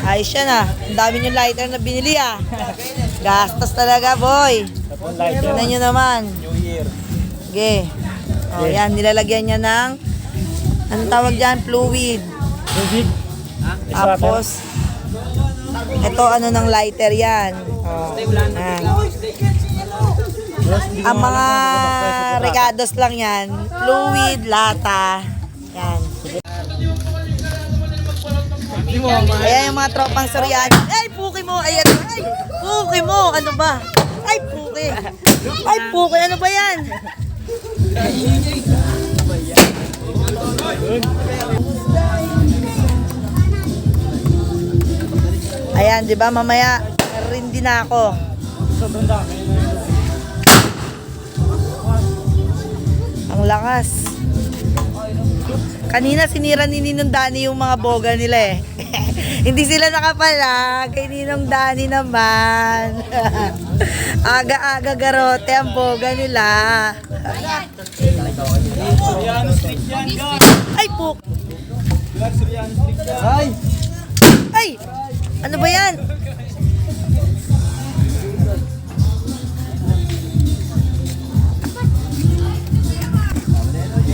Ayos yan ah. Ang dami yung lighter na binili ah. Gastos talaga boy. Tignan nyo naman. New Year. Okay. O yan, nilalagyan niya ng anong tawag dyan? Fluid. Fluid? Tapos ito ano ng lighter yan. O, yan. Ang mga regados lang yan. Fluid, lata. Yan. Ayan yung mga tropang Soriano. Ay, puki mo. Ayan. Ay, puki mo. Ano ba? Ay, puki. Ay, puki. Ano ba yan? Ayan, di ba? Mamaya, rin din ako. Sobrang dami. Ang lakas. Kanina sinira ni Ninong Dani yung mga boga nila eh. Hindi sila nakapalag. Kay Ninong Dani naman. Aga-aga garote ang boga nila. Ay, puk! Ay! Ano ba yan?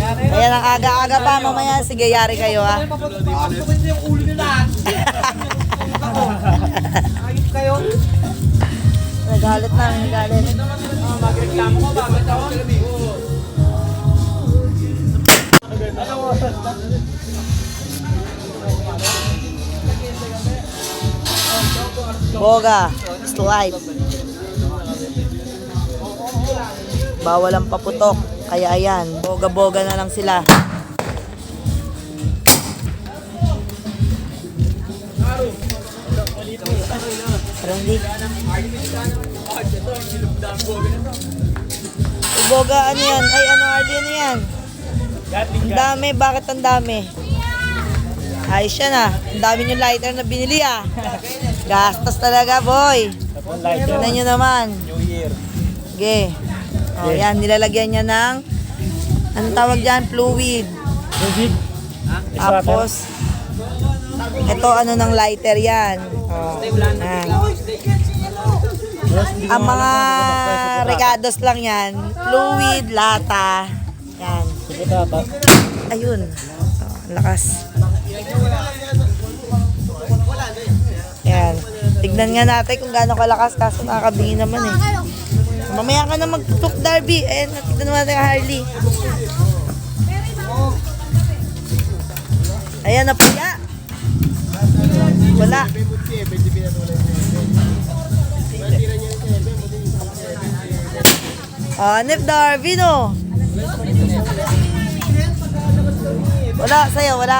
Ayan ang aga-aga pa. Mamaya, sige, yari kayo ha. Nagalit na, nagalit. Magreklamo ko, bakit ako? Boga, it's life. Bawal ang paputok. Kaya ayan, boga-boga na lang sila. Pero hindi. Boga, ano yan? Ay, ano, Harley, ano yan? Ang dami, bakit ang dami? Ayos yan ah. Ang dami yung lighter na binili ah. Gastos talaga boy. Tignan nyo naman. New Year. Okay. O yan, nilalagyan niya ng anong tawag dyan? Fluid. Fluid? Tapos ito ano ng lighter yan. O, yan. Ang mga regados lang yan. Fluid, lata. Yan. Ayun. O, lakas. Yan. Tignan nga natin kung gaano kalakas kaso nakakabingi naman eh. Mamaya ka na magtutok, Darby. Ayan, tignan naman natin Harley. Ayan na pala. Wala. Hanip Darby no. Wala sa'yo, wala.